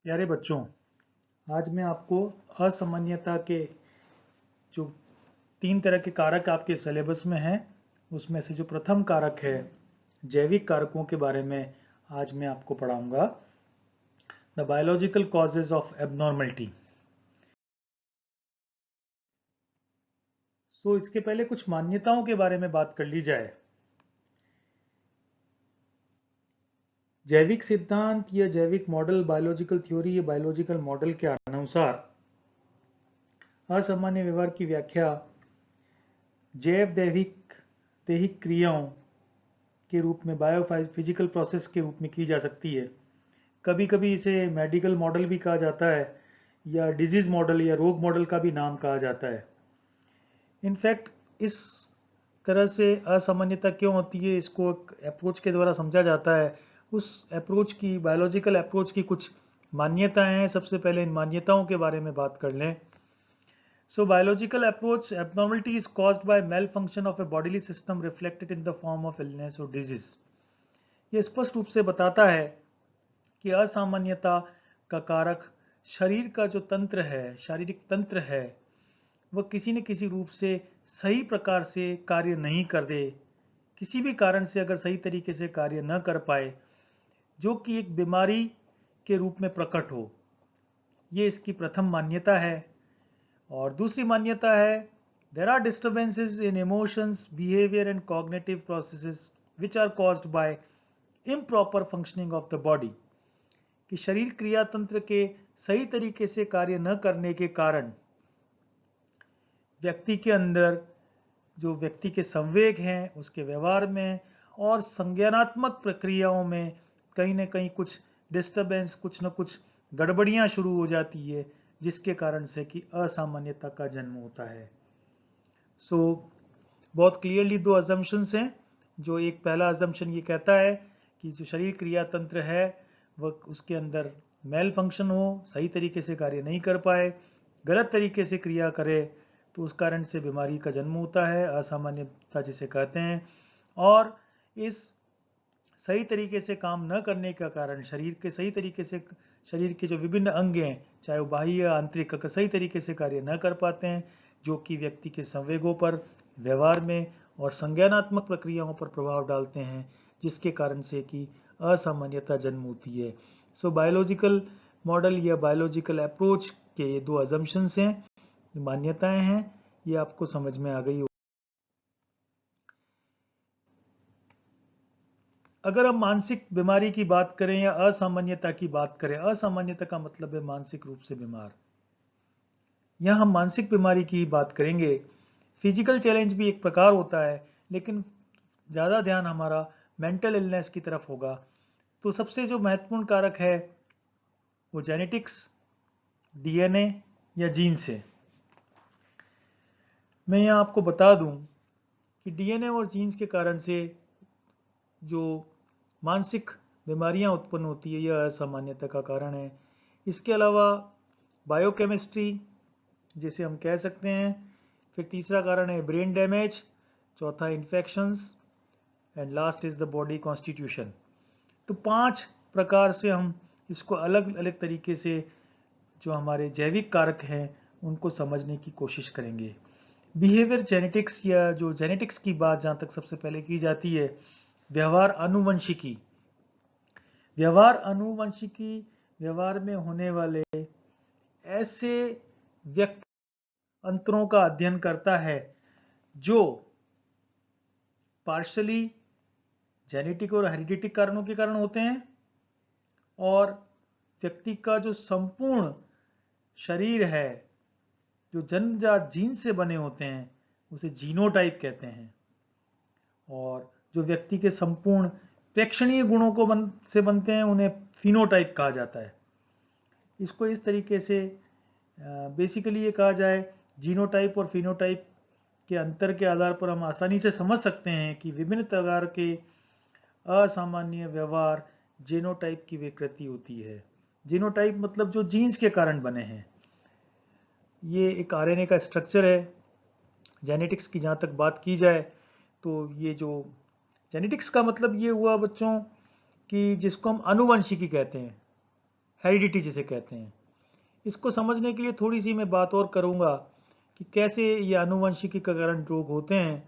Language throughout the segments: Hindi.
प्यारे बच्चों, आज मैं आपको असामान्यता के जो 3 तरह के कारक आपके सिलेबस में हैं, उसमें से जो प्रथम कारक है जैविक कारकों के बारे में आज मैं आपको पढ़ाऊंगा। The biological causes of abnormality. इसके पहले कुछ मान्यताओं के बारे में बात कर ली जाए। जैविक सिद्धांत या जैविक मॉडल, बायोलॉजिकल थ्योरी या बायोलॉजिकल मॉडल के अनुसार असामान्य व्यवहार की व्याख्या जैव दैहिक क्रियाओं के रूप में, बायोफिजिकल प्रोसेस के रूप में की जा सकती है। कभी कभी इसे मेडिकल मॉडल भी कहा जाता है या डिजीज मॉडल या रोग मॉडल का भी नाम कहा जाता है। इनफैक्ट इस तरह से असामान्यता क्यों होती है, इसको एक अप्रोच के द्वारा समझा जाता है। उस अप्रोच की, बायोलॉजिकल अप्रोच की कुछ मान्यताएं हैं। सबसे पहले इन मान्यताओं के बारे में बात कर लें। Biological approach: abnormality is caused by malfunction of a bodily system reflected in the form of illness or disease. ये स्पष्ट रूप से बताता है कि असामान्यता का कारक शरीर का जो तंत्र है, शारीरिक तंत्र है, वह किसी न किसी रूप से सही प्रकार से कार्य नहीं कर दे, किसी भी कारण से अगर सही तरीके से कार्य न कर पाए, जो कि एक बीमारी के रूप में प्रकट हो। ये इसकी प्रथम मान्यता है। और दूसरी मान्यता है, there are disturbances in emotions, behavior and cognitive processes which are caused by improper functioning of the body. कि शरीर क्रिया तंत्र के सही तरीके से कार्य न करने के कारण व्यक्ति के अंदर जो व्यक्ति के संवेग हैं, उसके व्यवहार में और संज्ञानात्मक प्रक्रियाओं में कहीं न कहीं कुछ डिस्टर्बेंस, कुछ न कुछ गड़बड़ियां शुरू हो जाती है, जिसके कारण से कि असामान्यता का जन्म होता है। बहुत क्लियरली दो अजम्पशंस हैं। जो एक पहला अजम्पशन ये कहता है कि जो शरीर क्रिया तंत्र है वह, उसके अंदर मेल फंक्शन हो, सही तरीके से कार्य नहीं कर पाए, गलत तरीके से क्रिया करे, तो उस कारण से बीमारी का जन्म होता है, असामान्यता जिसे कहते हैं। और इस सही तरीके से काम न करने का कारण, शरीर के सही तरीके से, शरीर के जो विभिन्न अंग हैं, चाहे वो बाह्य या आंतरिक, अगर सही तरीके से कार्य न कर पाते हैं, जो कि व्यक्ति के संवेगों पर, व्यवहार में और संज्ञानात्मक प्रक्रियाओं पर प्रभाव डालते हैं, जिसके कारण से कि असामान्यता जन्म होती है। बायोलॉजिकल मॉडल या बायोलॉजिकल अप्रोच के ये दो अजम्पशंस हैं, मान्यताएं हैं, ये आपको समझ में आ गई हो। अगर हम मानसिक बीमारी की बात करें या असामान्यता की बात करें, असामान्यता का मतलब है मानसिक रूप से बीमार। यहां हम मानसिक बीमारी की बात करेंगे। फिजिकल चैलेंज भी एक प्रकार होता है, लेकिन ज़्यादा ध्यान हमारा मेंटल इलनेस की तरफ होगा। तो सबसे जो महत्वपूर्ण कारक है वो जेनेटिक्स, डीएनए या जीन से। मैं यहाँ आपको बता दूं कि डीएनए और जीन्स के कारण से जो मानसिक बीमारियां उत्पन्न होती है, यह असामान्यता का कारण है। इसके अलावा बायोकेमिस्ट्री, जिसे हम कह सकते हैं। फिर तीसरा कारण है ब्रेन डैमेज, चौथा infections and last is the body constitution. तो 5 प्रकार से हम इसको अलग अलग तरीके से जो हमारे जैविक कारक हैं उनको समझने की कोशिश करेंगे। बिहेवियर जेनेटिक्स, या जो जेनेटिक्स की बात जहाँ तक सबसे पहले की जाती है, व्यवहार आनुवंशिकी। व्यवहार आनुवंशिकी व्यवहार में होने वाले ऐसे व्यक्ति अंतरों का अध्ययन करता है जो पार्शली जेनेटिक और हेरिडिटिक कारणों के कारण होते हैं, और व्यक्ति का जो संपूर्ण शरीर है, जो जन्मजात जीन से बने होते हैं, उसे जीनोटाइप कहते हैं। और जो व्यक्ति के संपूर्ण प्रेक्षणीय गुणों को से बनते हैं, उन्हें फिनोटाइप कहा जाता है। इसको इस तरीके से बेसिकली ये कहा जाए, जीनोटाइप और फिनोटाइप के अंतर के आधार पर हम आसानी से समझ सकते हैं कि विभिन्न प्रकार के असामान्य व्यवहार जीनोटाइप की विकृति होती है। जीनोटाइप मतलब जो जीन्स के कारण बने हैं। ये एक आरएनए का स्ट्रक्चर है। जेनेटिक्स की जहाँ तक बात की जाए तो ये जो जेनेटिक्स का मतलब ये हुआ बच्चों कि जिसको हम आनुवंशिकी कहते हैं। हेरिडिटी जिसे कहते हैं। इसको समझने के लिए थोड़ी सी मैं बात और करूंगा कि कैसे ये आनुवंशिकी के कारण रोग होते हैं।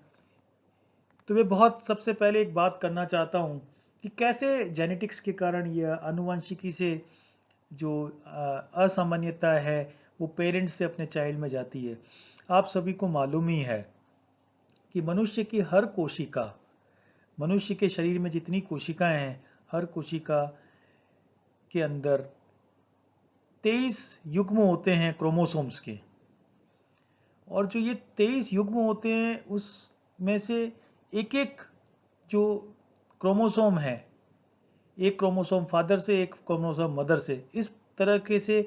तो मैं बहुत सबसे पहले एक बात करना चाहता हूं कि कैसे जेनेटिक्स के कारण यह आनुवंशिकी से जो असामान्यता है वो पेरेंट्स से अपने चाइल्ड में जाती है। आप सभी को मालूम ही है कि मनुष्य की हर कोशिका, मनुष्य के शरीर में जितनी कोशिकाएं हैं, हर कोशिका के अंदर 23 युग्म होते हैं क्रोमोसोम्स के। और जो ये 23 युग्म होते हैं उसमें से एक एक जो क्रोमोसोम है, एक क्रोमोसोम फादर से, एक क्रोमोसोम मदर से, इस तरह से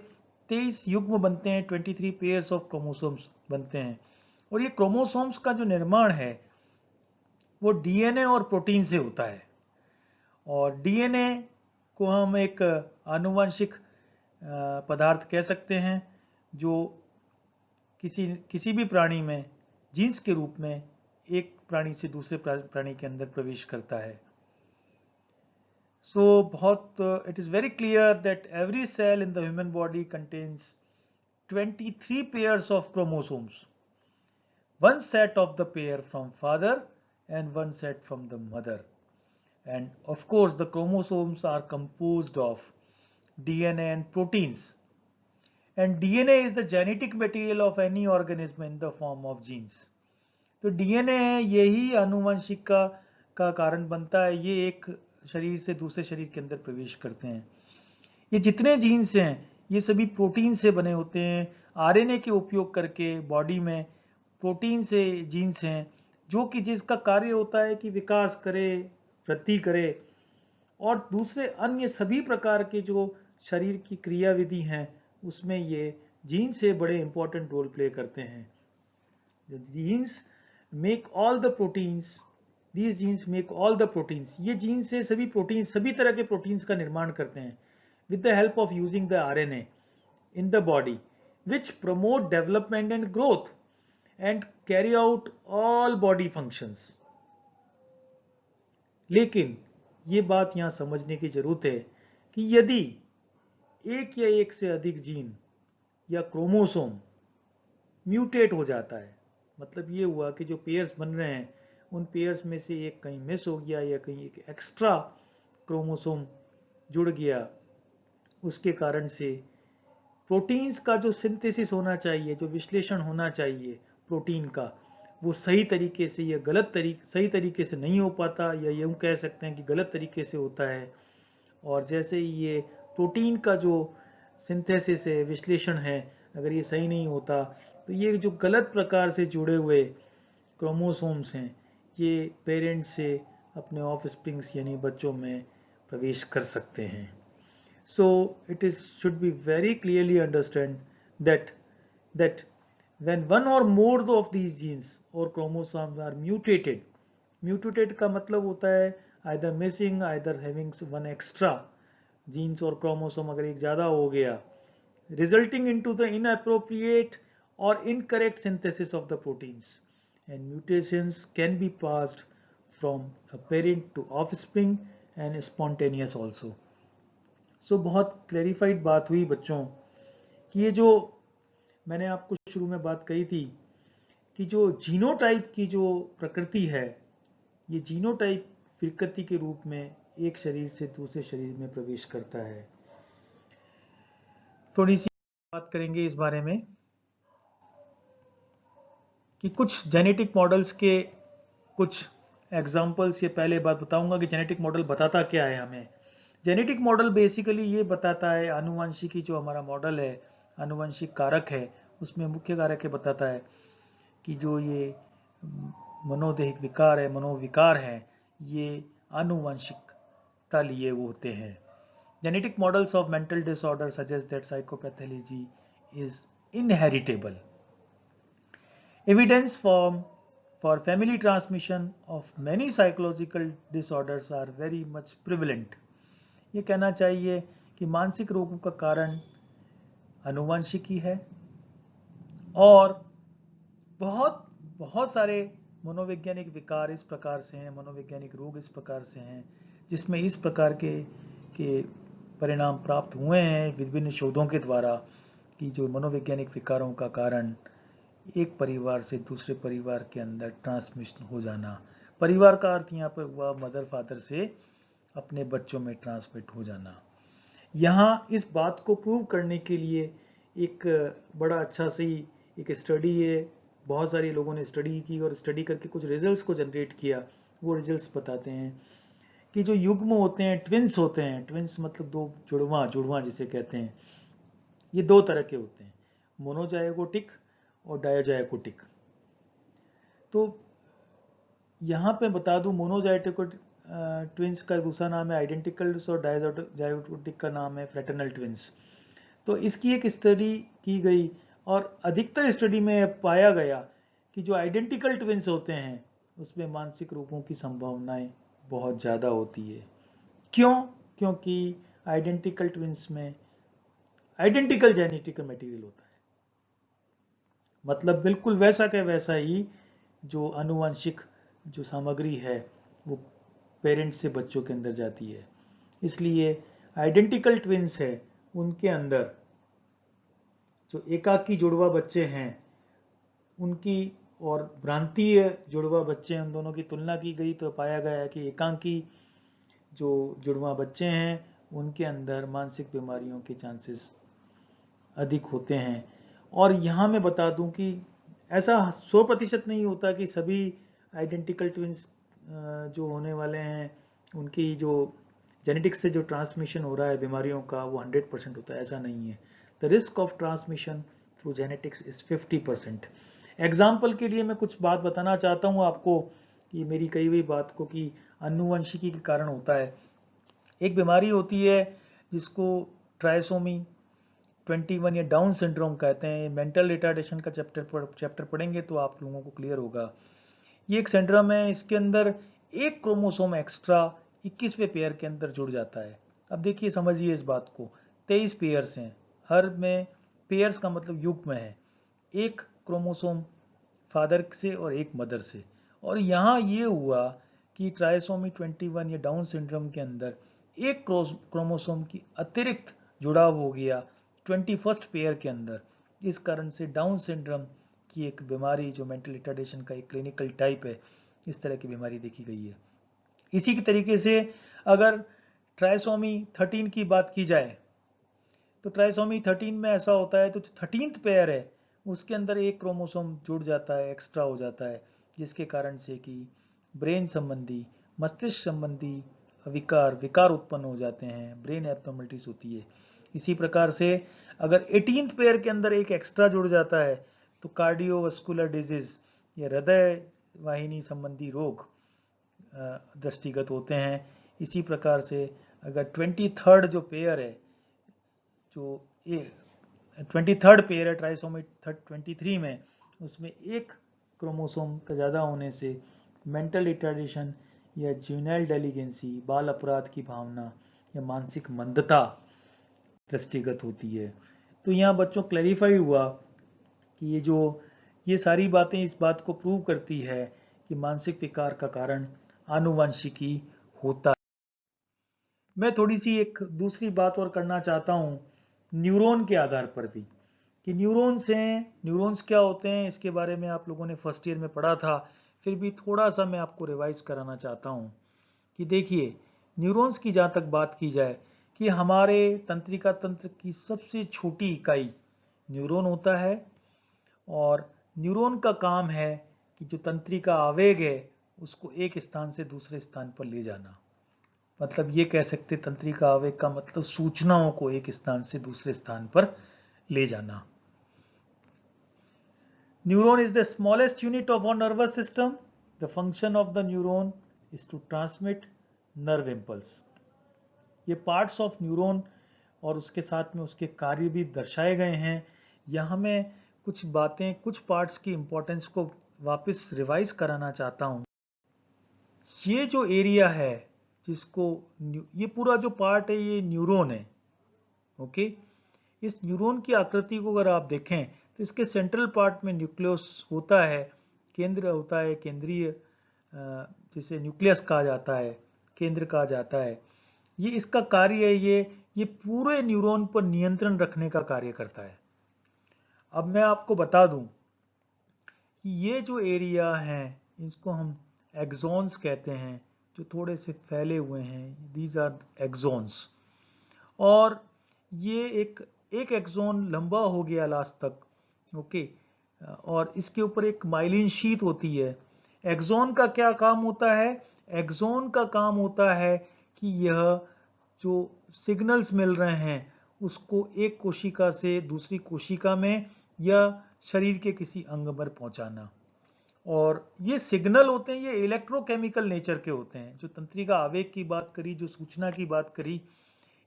23 युग्म बनते हैं, 23 पेयर्स ऑफ क्रोमोसोम्स बनते हैं। और ये क्रोमोसोम्स का जो निर्माण है वो डीएनए और प्रोटीन से होता है। और डीएनए को हम एक आनुवंशिक पदार्थ कह सकते हैं जो किसी भी प्राणी में जीन्स के रूप में एक प्राणी से दूसरे प्राणी के अंदर प्रवेश करता है। So it is very clear that every cell in the human body contains 23 pairs of chromosomes, one set of the pair from father and one set from the mother. And of course the chromosomes are composed of DNA and proteins, and DNA is the genetic material of any organism in the form of genes. तो डीएनए है, यही आनुवंशिकता का कारण बनता है। ये एक शरीर से दूसरे शरीर के अंदर प्रवेश करते हैं। ये जितने जीन्स हैं ये सभी प्रोटीन से बने होते हैं। आरएनए के उपयोग करके बॉडी में प्रोटीन से जीन्स हैं जो कि जिसका कार्य होता है कि विकास करे, वृद्धि करे और दूसरे अन्य सभी प्रकार के जो शरीर की क्रियाविधि हैं उसमें ये जीन से बड़े इंपॉर्टेंट रोल प्ले करते हैं। The genes make all the proteins, these genes make all the proteins, ये जीन से सभी प्रोटीन, सभी तरह के प्रोटीन्स का निर्माण करते हैं with the help of using the RNA in the body, which promote development and growth and carry out all body functions. लेकिन ये बात यहाँ समझने की जरूरत है कि यदि एक या एक से अधिक जीन या क्रोमोसोम म्यूटेट हो जाता है, मतलब ये हुआ कि जो पेयर्स बन रहे हैं उन पेयर्स में से एक कहीं मिस हो गया या कहीं एक एक्स्ट्रा क्रोमोसोम जुड़ गया, उसके कारण से प्रोटीन्स का जो सिंथेसिस होना चाहिए, जो विश्लेषण होना चाहिए प्रोटीन का, वो सही तरीके से या सही तरीके से नहीं हो पाता, या यूँ कह सकते हैं कि गलत तरीके से होता है। और जैसे ये प्रोटीन का जो सिंथेसिस है, विश्लेषण है, अगर ये सही नहीं होता तो ये जो गलत प्रकार से जुड़े हुए क्रोमोसोम्स हैं ये पेरेंट्स से अपने ऑफ स्प्रिंग्स यानी बच्चों में प्रवेश कर सकते हैं। So it should be very clearly understand that when one or more of these genes or chromosomes are mutated का मतलब होता है either missing, either having one extra genes और chromosome अगर एक ज्यादा हो गया, resulting into the inappropriate or incorrect synthesis of the proteins, and mutations can be passed from a parent to offspring and spontaneous also. सो बहुत क्लैरिफाइड बात हुई बच्चों कि ये जो मैंने आपको शुरू में बात कही थी कि जो जीनोटाइप की जो प्रकृति है, ये जीनोटाइप विकृति के रूप में एक शरीर से दूसरे शरीर में प्रवेश करता है। थोड़ी सी बात करेंगे इस बारे में कि कुछ जेनेटिक मॉडल्स के कुछ एग्जाम्पल्स, ये पहले बात बताऊंगा कि जेनेटिक मॉडल बताता क्या है हमें। जेनेटिक मॉडल बेसिकली ये बताता है, आनुवंशिकी जो हमारा मॉडल है, आनुवंशिक कारक है, उसमें मुख्य कारक ये बताता है कि जो ये मनोदैहिक विकार है, मनोविकार है, ये आनुवंशिकता लिए होते हैं। Genetic models of mental disorder suggest that psychopathology is inheritable. Evidence for family transmission of many psychological disorders are very much prevalent. ये कहना चाहिए कि मानसिक रोगों का कारण आनुवंशिकी है और बहुत सारे मनोवैज्ञानिक विकार इस प्रकार से हैं, मनोवैज्ञानिक रोग इस प्रकार से हैं जिसमें इस प्रकार के परिणाम प्राप्त हुए हैं विभिन्न शोधों के द्वारा कि जो मनोवैज्ञानिक विकारों का कारण एक परिवार से दूसरे परिवार के अंदर ट्रांसमिशन हो जाना, परिवार का अर्थ यहाँ पर हुआ मदर फादर से अपने बच्चों में ट्रांसमिट हो जाना। यहाँ इस बात को प्रूव करने के लिए एक बड़ा अच्छा सी एक स्टडी है, बहुत सारे लोगों ने स्टडी की और स्टडी करके कुछ रिजल्ट्स को जनरेट किया। वो रिजल्ट्स बताते हैं कि जो युग्म होते हैं, ट्विंस होते हैं, ट्विंस मतलब दो जुड़वा जिसे कहते हैं, ये दो तरह के होते हैं, मोनोजाइगोटिक और डायोजाइगोटिक। तो यहाँ पे बता दूं, मोनोजाइगोटिक ट्विंस का दूसरा नाम है आइडेंटिकल्स और डायोजाइगोटिक का नाम है फ्रेटर्नल ट्विंस। तो इसकी एक स्टडी की गई और अधिकतर स्टडी में पाया गया कि जो आइडेंटिकल ट्विंस होते हैं उसमें मानसिक रोगों की संभावनाएं बहुत ज़्यादा होती है। क्यों? क्योंकि आइडेंटिकल ट्विंस में आइडेंटिकल जेनेटिक मटेरियल होता है, मतलब बिल्कुल वैसा के वैसा ही जो आनुवंशिक जो सामग्री है वो पेरेंट्स से बच्चों के अंदर जाती है। इसलिए आइडेंटिकल ट्विंस है उनके अंदर जो एकाकी जुड़वा बच्चे हैं उनकी और भ्रांतीय जुड़वा बच्चे हैं, उन दोनों की तुलना की गई तो पाया गया है कि एकाकी जो जुड़वा बच्चे हैं उनके अंदर मानसिक बीमारियों के चांसेस अधिक होते हैं। और यहाँ मैं बता दूं कि ऐसा 100% नहीं होता कि सभी आइडेंटिकल ट्विंस जो होने वाले हैं उनकी जो जेनेटिक्स से जो ट्रांसमिशन हो रहा है बीमारियों का वो 100% होता है, ऐसा नहीं है। The risk of transmission through genetics is 50%। Example के लिए मैं कुछ बात बताना चाहता हूँ आपको कि मेरी कही हुई बात को कि आनुवंशिकी के कारण होता है। एक बीमारी होती है जिसको ट्राइसोमी 21 या डाउन सिंड्रोम कहते हैं। मेंटल रिटार्डेशन का चैप्टर पढ़ेंगे तो आप लोगों को क्लियर होगा। ये एक सिंड्रोम है, इसके अंदर एक क्रोमोसोम एक्स्ट्रा 21वें पेयर के अंदर जुड़ जाता है। अब देखिए, समझिए इस बात को, 23 पेयर्स हैं, हर में पेयर्स का मतलब युग्म है, एक क्रोमोसोम फादर से और एक मदर से। और यहाँ ये हुआ कि ट्राइसोमी 21 या डाउन सिंड्रोम के अंदर एक क्रोमोसोम की अतिरिक्त जुड़ाव हो गया 21st पेयर के अंदर। इस कारण से डाउन सिंड्रोम की एक बीमारी जो मेंटल रिटार्डेशन का एक क्लिनिकल टाइप है, इस तरह की बीमारी देखी गई है। इसी की तरीके से अगर ट्राइसोमी 13 की बात की जाए तो ट्राइसोमी 13 में ऐसा होता है तो 13th पेयर है उसके अंदर एक क्रोमोसोम जुड़ जाता है, एक्स्ट्रा हो जाता है, जिसके कारण से कि ब्रेन संबंधी, मस्तिष्क संबंधी विकार उत्पन्न हो जाते हैं, ब्रेन एब्नॉर्मलिटीज होती है। इसी प्रकार से अगर 18th पेयर के अंदर एक एक्स्ट्रा जुड़ जाता है तो कार्डियोवास्कुलर डिजीज या हृदय वाहिनी संबंधी रोग दृष्टिगत होते हैं। इसी प्रकार से अगर 23rd जो पेयर है, जो 23rd पेयर है ट्राइसोमी 23 में, उसमें एक क्रोमोसोम का ज़्यादा होने से मेंटल रिटार्डेशन या ज्यूनाइल डेलिगेंसी, बाल अपराध की भावना या मानसिक मंदता दृष्टिगत होती है। तो यहाँ बच्चों क्लैरिफाई हुआ कि ये सारी बातें इस बात को प्रूव करती है कि मानसिक विकार का कारण आनुवंशिकी होता है। मैं थोड़ी सी एक दूसरी बात और करना चाहता हूँ न्यूरॉन के आधार पर भी, कि न्यूरॉन्स क्या होते हैं, इसके बारे में आप लोगों ने फर्स्ट ईयर में पढ़ा था, फिर भी थोड़ा सा मैं आपको रिवाइज कराना चाहता हूँ कि देखिए, न्यूरॉन्स की जहाँ तक बात की जाए कि हमारे तंत्रिका तंत्र की सबसे छोटी इकाई न्यूरॉन होता है, और न्यूरॉन का काम है कि जो तंत्रिका आवेग है उसको एक स्थान से दूसरे स्थान पर ले जाना। मतलब ये कह सकते तंत्रिका आवेग का मतलब सूचनाओं को एक स्थान से दूसरे स्थान पर ले जाना। Neuron is the smallest unit of our nervous system. The function of the neuron is to transmit nerve impulse. ये पार्ट्स ऑफ न्यूरॉन और उसके साथ में उसके कार्य भी दर्शाए गए हैं। यहाँ मैं कुछ बातें, कुछ पार्ट्स की इंपॉर्टेंस को वापस रिवाइज कराना चाहता हूँ। ये जो एरिया है जिसको, ये पूरा जो पार्ट है ये न्यूरॉन है, ओके। इस न्यूरॉन की आकृति को अगर आप देखें तो इसके सेंट्रल पार्ट में न्यूक्लियस होता है, केंद्र होता है, केंद्रीय जिसे न्यूक्लियस कहा जाता है, केंद्र कहा जाता है। ये इसका कार्य है, ये ये पूरे न्यूरॉन पर नियंत्रण रखने का कार्य करता है। अब मैं आपको बता दूं कि ये जो एरिया हैं इसको हम एक्सॉन्स कहते हैं, जो थोड़े से फैले हुए हैं, दीज आर एक्सॉन्स। और ये एक एक्सॉन लंबा हो गया लास्ट तक, ओके, और इसके ऊपर एक माइलिन शीट होती है। एक्सॉन का क्या काम होता है? एक्सॉन का काम होता है कि यह जो सिग्नल्स मिल रहे हैं उसको एक कोशिका से दूसरी कोशिका में या शरीर के किसी अंग पर पहुंचाना। और ये सिग्नल होते हैं, ये इलेक्ट्रोकेमिकल नेचर के होते हैं। जो तंत्रिका आवेग की बात करी, जो सूचना की बात करी,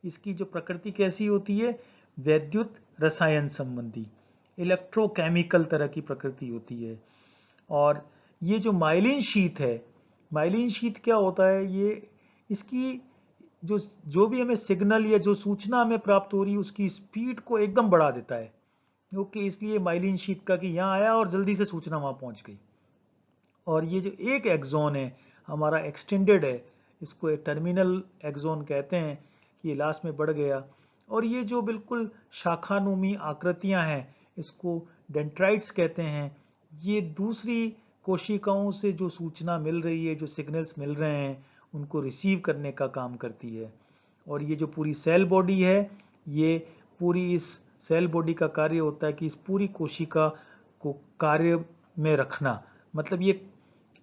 इसकी जो प्रकृति कैसी होती है? वैद्युत रसायन संबंधी, इलेक्ट्रोकेमिकल तरह की प्रकृति होती है। और ये जो माइलिन शीथ है, माइलिन शीथ क्या होता है? ये इसकी जो भी हमें सिग्नल या जो सूचना हमें प्राप्त हो रही है उसकी स्पीड को एकदम बढ़ा देता है, क्योंकि इसलिए माइलिन शीथ का कि यहाँ आया और जल्दी से सूचना वहां पहुंच गई। और ये जो एक एक्सॉन है हमारा एक्सटेंडेड है, इसको एक टर्मिनल एक्सॉन कहते हैं, कि ये लास्ट में बढ़ गया। और ये जो बिल्कुल शाखानुमी आकृतियां हैं इसको डेंड्राइट्स कहते हैं। ये दूसरी कोशिकाओं से जो सूचना मिल रही है, जो सिग्नल्स मिल रहे हैं, उनको रिसीव करने का काम करती है। और ये जो पूरी सेल बॉडी है, ये पूरी इस सेल बॉडी का कार्य होता है कि इस पूरी कोशिका को कार्य में रखना, मतलब ये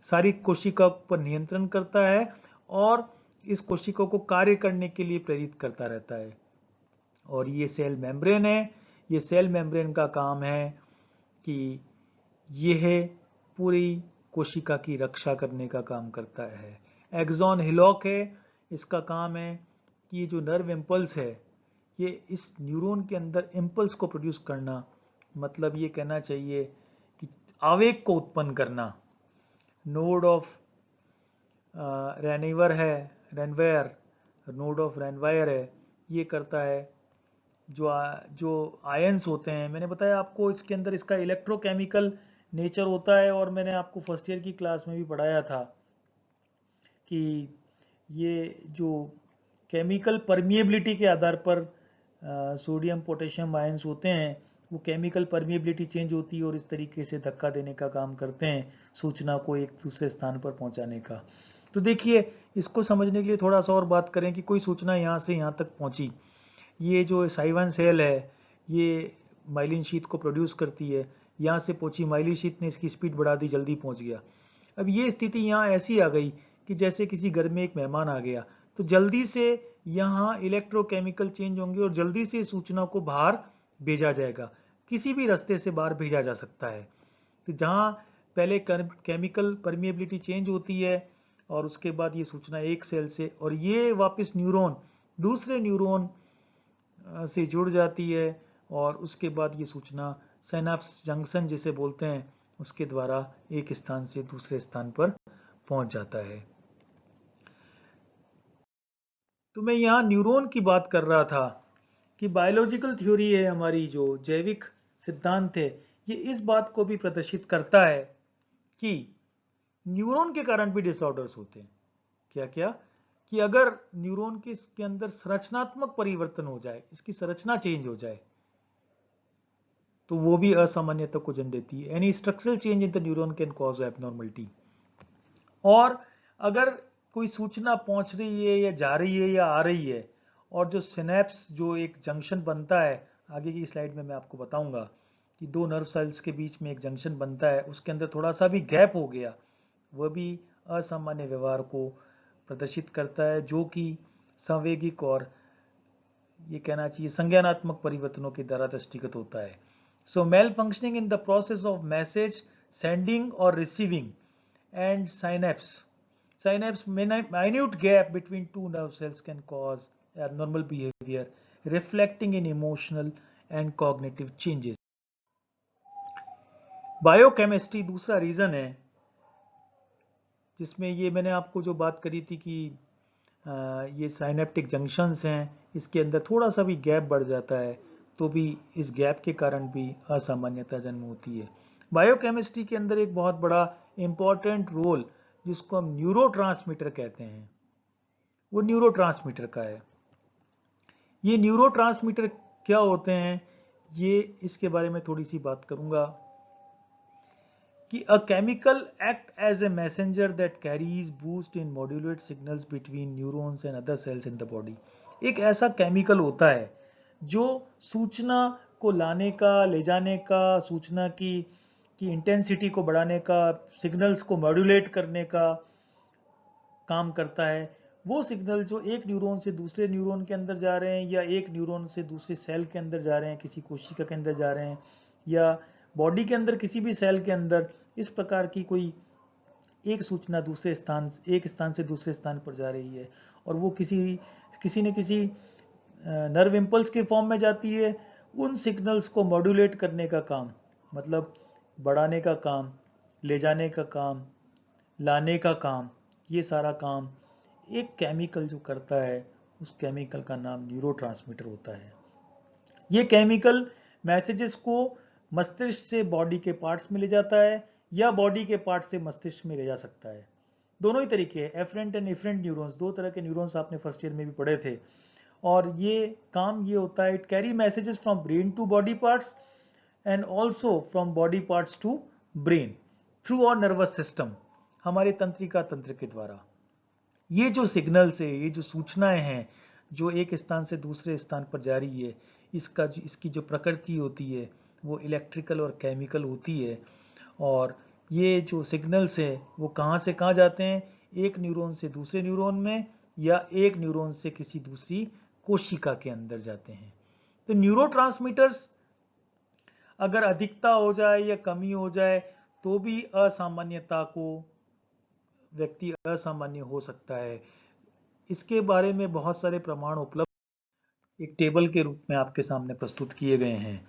सारी कोशिका पर नियंत्रण करता है और इस कोशिका को कार्य करने के लिए प्रेरित करता रहता है। और ये सेल मेम्ब्रेन है, ये सेल मेम्ब्रेन का काम है कि यह पूरी कोशिका की रक्षा करने का काम करता है। एक्सॉन हिलॉक है, इसका काम है कि ये जो नर्व इम्पल्स है ये इस न्यूरॉन के अंदर इम्पल्स को प्रोड्यूस करना, मतलब ये कहना चाहिए कि आवेग को उत्पन्न करना। नोड ऑफ रेनिवर है, रेनवेयर, नोड ऑफ रेनवायर है, ये करता है। जो आयंस होते हैं, मैंने बताया आपको इसके अंदर इसका इलेक्ट्रोकेमिकल नेचर होता है। और मैंने आपको फर्स्ट ईयर की क्लास में भी पढ़ाया था कि ये जो केमिकल परमिएबिलिटी के आधार पर सोडियम पोटेशियम आयंस होते हैं, वो केमिकल परमिएबिलिटी चेंज होती है और इस तरीके से धक्का देने का काम करते हैं सूचना को एक दूसरे स्थान पर पहुंचाने का। तो देखिए, इसको समझने के लिए थोड़ा सा और बात करें कि कोई सूचना यहाँ से यहाँ तक पहुंची। ये जो साइवन सेल है ये माइलिन शीथ को प्रोड्यूस करती है, यहाँ से पहुंची, माइलिन शीथ ने इसकी स्पीड बढ़ा दी, जल्दी पहुंच गया। अब ये स्थिति यहाँ ऐसी आ गई कि जैसे किसी घर में एक मेहमान आ गया, तो जल्दी से यहाँ इलेक्ट्रोकेमिकल चेंज होंगे और जल्दी से सूचना को बाहर भेजा जाएगा, किसी भी रास्ते से बाहर भेजा जा सकता है। तो जहाँ पहले केमिकल परमिएबिलिटी चेंज होती है और उसके बाद ये सूचना एक सेल से और ये वापस न्यूरॉन दूसरे न्यूरॉन से जुड़ जाती है और उसके बाद ये सूचना सिनेप्स जंक्शन जिसे बोलते हैं उसके द्वारा एक स्थान से दूसरे स्थान पर पहुंच जाता है। तो मैं यहाँ न्यूरॉन की बात कर रहा था कि बायोलॉजिकल थ्योरी है हमारी, जो जैविक सिद्धांत है, ये इस बात को भी प्रदर्शित करता है कि न्यूरॉन के कारण भी डिसऑर्डर्स होते हैं। क्या क्या? कि अगर न्यूरॉन के अंदर संरचनात्मक परिवर्तन हो जाए, इसकी संरचना चेंज हो जाए, तो वो भी असामान्यता को जन्म देती है। Any structural change in the neuron can cause abnormality. और अगर कोई सूचना पहुंच रही है या जा रही है या आ रही है और जो सिनेप्स, जो एक जंक्शन बनता है, आगे की स्लाइड में मैं आपको बताऊंगा कि दो नर्व सेल्स के बीच में एक जंक्शन बनता है, उसके अंदर थोड़ा सा भी गैप हो गया, वह भी असामान्य व्यवहार को प्रदर्शित करता है, जो कि संवेगिक और ये कहना चाहिए संज्ञानात्मक परिवर्तनों के द्वारा दृष्टिगत होता है। So male functioning in the process of message sending और receiving and synapse minute gap between two nerve cells can cause abnormal behavior reflecting in emotional and cognitive changes. Biochemistry दूसरा रीजन है जिसमें ये मैंने आपको जो बात करी थी कि ये साइनेप्टिक जंक्शंस हैं, इसके अंदर थोड़ा सा भी गैप बढ़ जाता है तो भी इस गैप के कारण भी असामान्यता जन्म होती है। बायोकेमिस्ट्री के अंदर एक बहुत बड़ा इंपॉर्टेंट रोल जिसको हम न्यूरोट्रांसमीटर कहते हैं, वो न्यूरोट्रांसमीटर का है। ये न्यूरोट्रांसमीटर क्या होते हैं, ये इसके बारे में थोड़ी सी बात करूंगा कि a chemical act as a messenger that carries boost in modulate signals between neurons and other cells in the body। एक ऐसा केमिकल होता है जो सूचना को लाने का, ले जाने का, सूचना की इंटेंसिटी को बढ़ाने का, सिग्नल्स को मॉड्यूलेट करने का काम करता है। वो सिग्नल जो एक न्यूरॉन से दूसरे न्यूरॉन के अंदर जा रहे हैं या एक न्यूरॉन से दूसरे सेल के अंदर जा रहे हैं, किसी कोशिका के अंदर जा रहे हैं या बॉडी के अंदर किसी भी सेल के अंदर, इस प्रकार की कोई एक सूचना एक स्थान से दूसरे स्थान पर जा रही है और वो किसी न किसी नर्व इम्पल्स के फॉर्म में जाती है। उन सिग्नल्स को मॉड्यूलेट करने का काम, मतलब बढ़ाने का काम, ले जाने का काम, लाने का काम, ये सारा काम एक केमिकल जो करता है, उस केमिकल का नाम न्यूरोट्रांसमीटर होता है। ये केमिकल मैसेजेस को मस्तिष्क से बॉडी के पार्ट्स में ले जाता है या बॉडी के पार्ट से मस्तिष्क में ले जा सकता है। दोनों ही तरीके हैं, एफरेंट एंड इफरेंट न्यूरॉन्स, दो तरह के न्यूरॉन्स आपने फर्स्ट ईयर में भी पढ़े थे। और ये काम ये होता है, it carry messages from brain to body parts and also from body parts to brain through our nervous system, हमारे तंत्रिका तंत्र के द्वारा। ये जो सिग्नल्स है, ये जो सूचनाएं हैं जो एक स्थान से दूसरे स्थान पर जा रही है, इसकी जो प्रकृति होती है वो इलेक्ट्रिकल और केमिकल होती है। और ये जो सिग्नल्स है वो कहाँ से कहाँ जाते हैं, एक न्यूरॉन से दूसरे न्यूरॉन में या एक न्यूरॉन से किसी दूसरी कोशिका के अंदर जाते हैं। तो न्यूरोट्रांसमीटर्स अगर अधिकता हो जाए या कमी हो जाए तो भी असामान्यता को व्यक्ति असामान्य हो सकता है। इसके बारे में बहुत सारे प्रमाण उपलब्ध एक टेबल के रूप में आपके सामने प्रस्तुत किए गए हैं।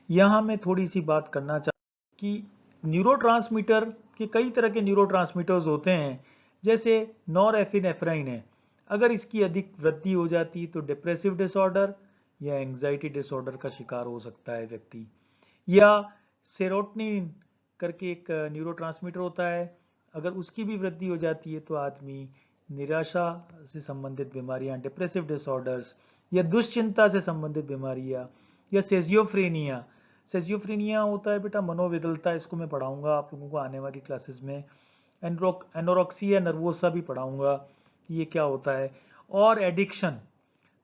यहाँ मैं थोड़ी सी बात करना चाहता कि न्यूरोट्रांसमीटर के कई तरह के न्यूरोट्रांसमीटर्स होते हैं, जैसे नॉरएपिनेफ्राइन है। अगर इसकी अधिक वृद्धि हो जाती तो डिप्रेसिव डिसऑर्डर या एंजाइटी डिसऑर्डर का शिकार हो सकता है व्यक्ति। या सेरोटोनिन करके एक न्यूरोट्रांसमीटर होता है, अगर उसकी भी वृद्धि हो जाती है तो आदमी निराशा से संबंधित बीमारियां, डिप्रेसिव डिसऑर्डर्स या दुश्चिंता से संबंधित बीमारियां या सेजियोफ्रेनिया होता है बेटा मनोविदलता, इसको मैं पढ़ाऊंगा आप लोगों को आने वाली क्लासेस में। एनोरेक्सिया नर्वोसा भी पढ़ाऊंगा ये क्या होता है। और एडिक्शन,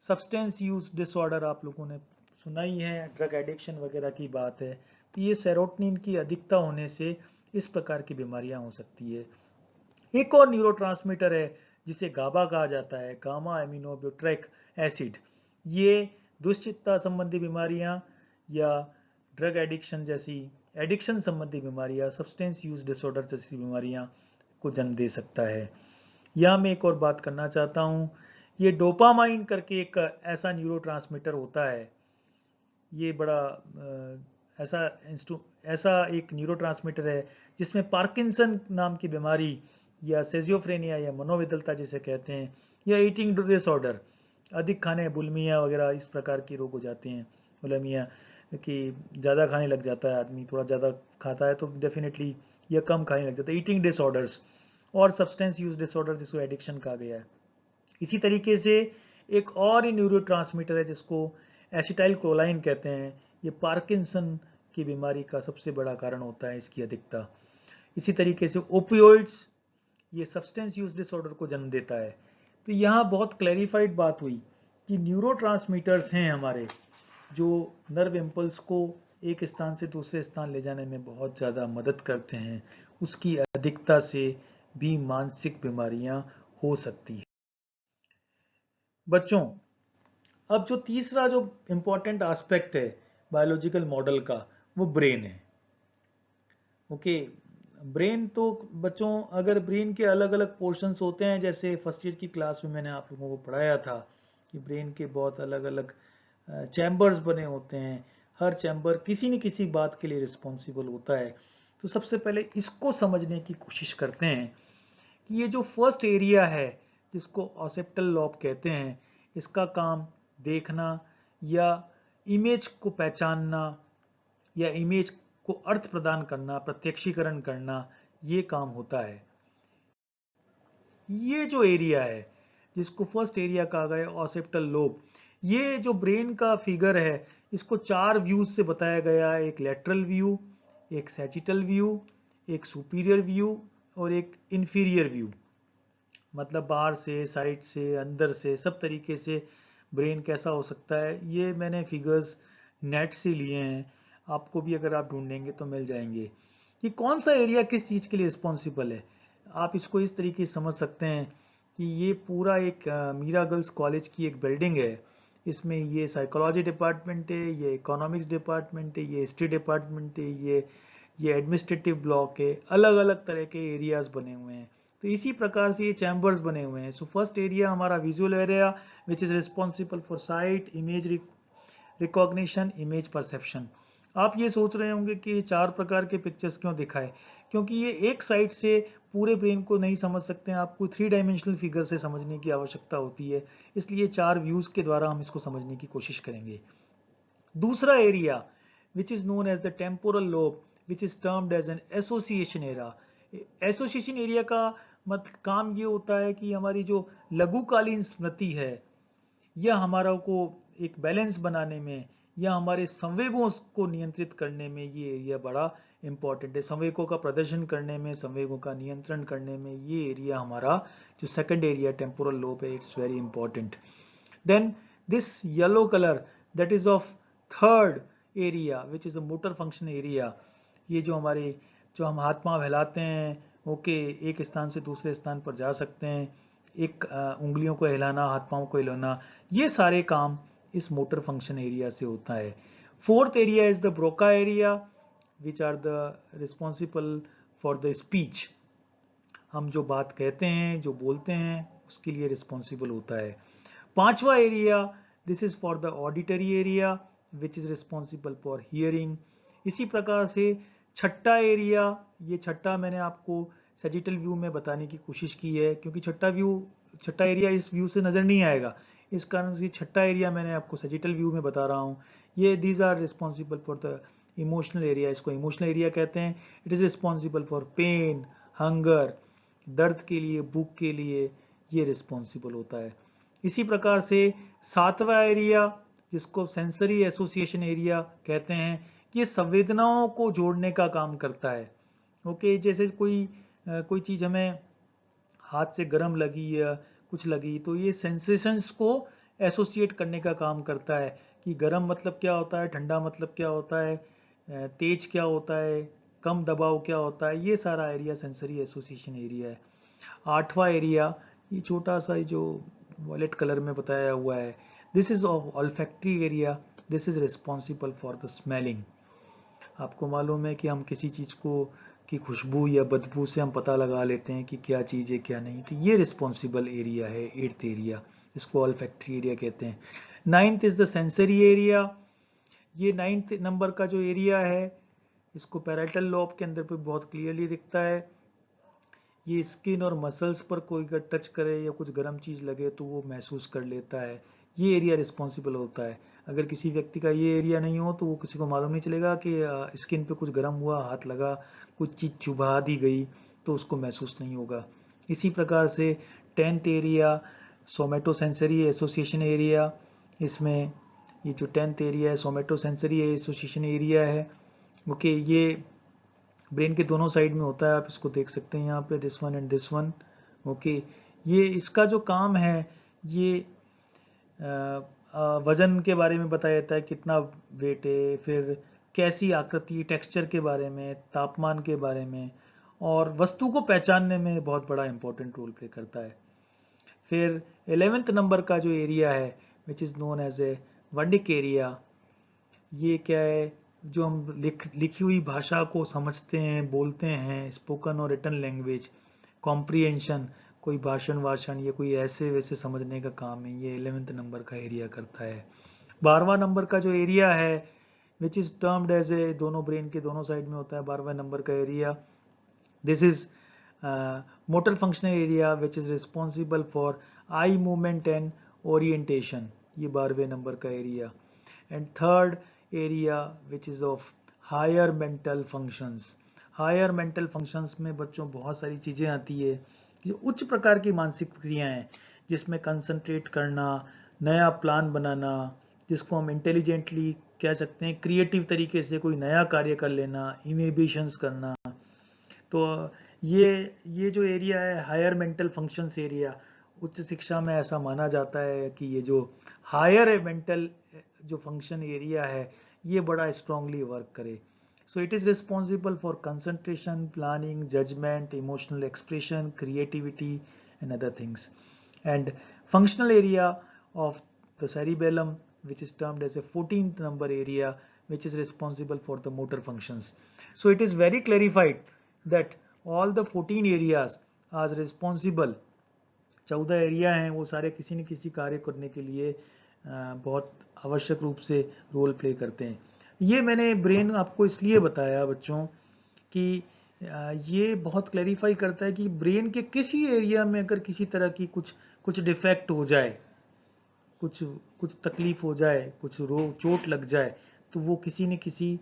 सब्सटेंस यूज डिसऑर्डर आप लोगों ने सुना ही है, ड्रग एडिक्शन वगैरह की बात है। तो ये सेरोटोनिन की अधिकता होने से इस प्रकार की बीमारियां हो सकती है। एक और न्यूरोट्रांसमीटर है जिसे गाबा कहा जाता है, गामा एमिनोब्यूट्रिक एसिड। ये दुश्चिंता संबंधी बीमारियां या ड्रग एडिक्शन जैसी एडिक्शन संबंधी बीमारियां, सब्सटेंस यूज डिसऑर्डर जैसी बीमारियां को जन्म दे सकता है। यहाँ मैं एक और बात करना चाहता हूँ, ये डोपामाइन करके एक ऐसा न्यूरोट्रांसमीटर होता है। ये बड़ा ऐसा एक न्यूरोट्रांसमीटर है जिसमें पार्किंसन नाम की बीमारी या सेजियोफ्रेनिया या मनोविदलता जिसे कहते हैं, या ईटिंग डिसऑर्डर, अधिक खाने, बुलिमिया वगैरह इस प्रकार के रोग हो जाते हैं। बुलिमिया कि ज़्यादा खाने लग जाता है आदमी, थोड़ा ज़्यादा खाता है तो डेफिनेटली, या कम खाने लग जाता है, ईटिंग डिसऑर्डर्स और सब्सटेंस यूज डिसऑर्डर जिसको एडिक्शन कहा गया है। इसी तरीके से एक और न्यूरोट्रांसमीटर है जिसको एसिटाइल कोलाइन कहते हैं। ये पार्किंसन की बीमारी का सबसे बड़ा कारण होता है, इसकी अधिकता। इसी तरीके से ओपियोइड्स, ये सब्सटेंस यूज डिसऑर्डर को जन्म देता है। तो यहाँ बहुत क्लैरिफाइड बात हुई कि न्यूरोट्रांसमीटर्स हैं हमारे जो नर्व इम्पल्स को एक स्थान से दूसरे स्थान ले जाने में बहुत ज़्यादा मदद करते हैं। उसकी अधिकता से भी मानसिक बीमारियां हो सकती है। बच्चों, अब जो तीसरा जो इंपॉर्टेंट एस्पेक्ट है बायोलॉजिकल मॉडल का, वो ब्रेन है। ओके, ब्रेन तो बच्चों, अगर ब्रेन के अलग अलग पोर्शंस होते हैं, जैसे फर्स्ट ईयर की क्लास में मैंने आप लोगों को पढ़ाया था कि ब्रेन के बहुत अलग अलग चैम्बर्स बने होते हैं, हर चैम्बर किसी न किसी बात के लिए रिस्पॉन्सिबल होता है। तो सबसे पहले इसको समझने की कोशिश करते हैं कि ये जो फर्स्ट एरिया है जिसको ऑसेप्टल लॉब कहते हैं, इसका काम देखना या इमेज को पहचानना या इमेज को अर्थ प्रदान करना, प्रत्यक्षीकरण करना, ये काम होता है। ये जो एरिया है जिसको फर्स्ट एरिया कहा गया ऑसेप्टल लोब, ये जो ब्रेन का फिगर है इसको 4 व्यूज से बताया गया है, एक लेटरल व्यू, एक सैजिटल व्यू, एक सुपीरियर व्यू और एक इंफीरियर व्यू। मतलब बाहर से, साइड से, अंदर से, सब तरीके से ब्रेन कैसा हो सकता है। ये मैंने फिगर्स नेट से लिए हैं, आपको भी अगर आप ढूंढेंगे तो मिल जाएंगे कि कौन सा एरिया किस चीज़ के लिए रिस्पॉन्सिबल है। आप इसको इस तरीके से समझ सकते हैं कि ये पूरा एक मीरा गर्ल्स कॉलेज की एक बिल्डिंग है। इसमें ये साइकोलॉजी डिपार्टमेंट है, ये इकोनॉमिक्स डिपार्टमेंट है, ये हिस्ट्री डिपार्टमेंट है, ये एडमिनिस्ट्रेटिव ब्लॉक है, अलग अलग तरह के एरियाज बने हुए हैं। तो इसी प्रकार से ये चैम्बर्स बने हुए हैं। सो फर्स्ट एरिया हमारा visual area which is responsible for site, image recognition, image perception. आप ये सोच रहे होंगे कि 4 प्रकार के पिक्चर्स क्यों दिखाए, क्योंकि ये एक साइड से पूरे ब्रेन को नहीं समझ सकते हैं, आपको 3 डायमेंशनल फिगर से समझने की आवश्यकता होती है। इसलिए 4 व्यूज के द्वारा हम इसको समझने की कोशिश करेंगे। दूसरा area which is known as the temporal lobe which is termed as an association area. Association area का मतलब काम ये होता है कि हमारी जो लघुकालीन स्मृति है यह हमारा को एक बैलेंस बनाने में या हमारे संवेगों को नियंत्रित करने में ये एरिया बड़ा इंपॉर्टेंट है। संवेगों का प्रदर्शन करने में, संवेगों का नियंत्रण करने में ये एरिया हमारा जो सेकंड एरिया टेम्पोरल लोब है, it's very important. Then this yellow colour that is of third area which is a motor function area. ये जो हमारे जो हम हाथ पांव हिलाते हैं, ओके, एक स्थान से दूसरे स्थान पर जा सकते हैं, एक उंगलियों को हिलाना, हाथ पांव को हिलाना, ये सारे काम इस मोटर फंक्शन एरिया से होता है। Fourth area is the Broca area which are the responsible for the speech. हम जो बात कहते हैं, जो बोलते हैं, उसके लिए रिस्पॉन्सिबल होता है। पांचवा area this is for the auditory area which is responsible for hearing. इसी प्रकार से छठा एरिया, ये छठा मैंने आपको सैजिटल व्यू में बताने की कोशिश की है, क्योंकि छठा एरिया इस व्यू से नजर नहीं आएगा, इस कारण से छठा एरिया मैंने आपको सैजिटल व्यू में बता रहा हूँ। ये these are responsible for the emotional area, इसको इमोशनल एरिया कहते हैं। It is responsible for pain, hunger, दर्द के लिए, भूख के लिए ये रिस्पॉन्सिबल होता है। इसी प्रकार से सातवां एरिया जिसको सेंसरी एसोसिएशन एरिया कहते हैं, ये संवेदनाओं को जोड़ने का काम करता है। ओके, जैसे कोई चीज हमें हाथ से गर्म लगी या कुछ लगी तो ये सेंसेशंस को एसोसिएट करने का काम करता है कि गर्म मतलब क्या होता है, ठंडा मतलब क्या होता है, तेज क्या होता है, कम दबाव क्या होता है। ये सारा एरिया सेंसरी एसोसिएशन एरिया है। आठवां एरिया ये छोटा सा जो वॉयलेट कलर में बताया हुआ है, this is olfactory area, this is responsible for the smelling. आपको मालूम है कि हम किसी चीज को की खुशबू या बदबू से हम पता लगा लेते हैं कि क्या चीज है क्या नहीं, तो ये रिस्पॉन्सिबल एरिया है, एट्थ एरिया, इसको ऑल्फैक्टरी एरिया कहते हैं। Ninth is the sensory area. ये 9th नंबर का जो एरिया है इसको पैराइटल लोब के अंदर पे बहुत क्लियरली दिखता है। ये स्किन और मसल्स पर कोई अगर टच करे या कुछ गर्म चीज लगे तो वो महसूस कर लेता है, ये एरिया रिस्पॉन्सिबल होता है। अगर किसी व्यक्ति का ये एरिया नहीं हो तो वो किसी को मालूम नहीं चलेगा कि स्किन पे कुछ गर्म हुआ, हाथ लगा, कुछ चीज चुभा दी गई तो उसको महसूस नहीं होगा। इसी प्रकार से 10th area somato sensory association area, इसमें ये जो 10th एरिया है सोमेटो सेंसरी एसोसिएशन एरिया है। ओके, ये ब्रेन के दोनों साइड में होता है, आप इसको देख सकते हैं यहाँ पे, this one and this one. Okay, ये इसका जो काम है ये वजन के बारे में बताया जाता है, कितना वेट है, फिर कैसी आकृति, टेक्सचर के बारे में, तापमान के बारे में, और वस्तु को पहचानने में बहुत बड़ा इंपॉर्टेंट रोल प्ले करता है। फिर 11th नंबर का जो एरिया है which is known as a वर्डिक एरिया, ये क्या है, जो हम लिखी हुई भाषा को समझते हैं, बोलते हैं, स्पोकन और रिटन लैंग्वेज कॉम्प्रिहेंशन, कोई भाषण वाषण या कोई ऐसे वैसे समझने का काम है, ये 11th नंबर का एरिया करता है। 12वां नंबर का जो एरिया है which is termed as a, दोनों ब्रेन के दोनों साइड में होता है 12वें नंबर का area, this is motor functional area which is responsible for eye movement and orientation, ये 12वें नंबर का area. And third area which is of higher mental functions. Higher mental functions में बच्चों बहुत सारी चीजें आती है, जो उच्च प्रकार की मानसिक क्रियाएं हैं, जिसमें कंसंट्रेट करना, नया प्लान बनाना, जिसको हम इंटेलिजेंटली कह सकते हैं, क्रिएटिव तरीके से कोई नया कार्य कर लेना, इनहिबिशंस करना। तो ये जो एरिया है हायर मेंटल फंक्शंस एरिया, उच्च शिक्षा में ऐसा माना जाता है कि ये जो हायर मेंटल जो फंक्शन एरिया है ये बड़ा स्ट्रांगली वर्क करे. So it is responsible for concentration, planning, judgment, emotional expression, creativity and other things. And functional area of the cerebellum, which is termed as a 14th number area, which is responsible for the motor functions. So it is very clarified that all the 14 areas are responsible. 14 area हैं वो सारे किसी न किसी कार्य करने के लिए बहुत आवश्यक रूप से रोल प्ले करते हैं. ये मैंने ब्रेन आपको इसलिए बताया बच्चों कि ये बहुत क्लैरिफाई करता है कि ब्रेन के किसी एरिया में अगर किसी तरह की कुछ डिफेक्ट हो जाए, कुछ तकलीफ हो जाए, कुछ रोग चोट लग जाए, तो वो किसी न किसी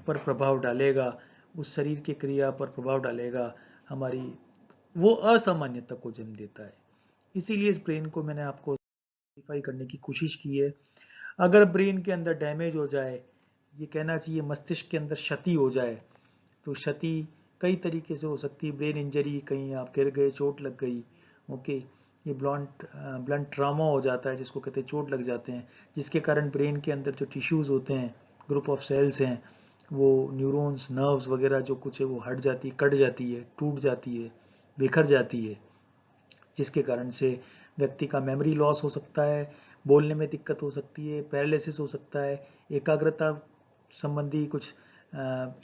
पर प्रभाव डालेगा, उस शरीर की क्रिया पर प्रभाव डालेगा, हमारी वो असामान्यता को जन्म देता है. इसीलिए इस ब्रेन को मैंने आपको क्लैरिफाई करने की कोशिश की है. अगर ब्रेन के अंदर डैमेज हो जाए, ये कहना चाहिए मस्तिष्क के अंदर क्षति हो जाए, तो क्षति कई तरीके से हो सकती है. ब्रेन इंजरी, कहीं आप गिर गए, चोट लग गई, ओके, ये ब्लंट ट्रामा हो जाता है जिसको कहते हैं चोट लग जाते हैं, जिसके कारण ब्रेन के अंदर जो टिश्यूज होते हैं, ग्रुप ऑफ सेल्स हैं, वो न्यूरॉन्स, नर्व्स वगैरह जो कुछ है वो हट जाती है, कट जाती है, टूट जाती है, बिखर जाती है, जिसके कारण से व्यक्ति का मेमोरी लॉस हो सकता है, बोलने में दिक्कत हो सकती है, पैरालिसिस हो सकता है, एकाग्रता संबंधी कुछ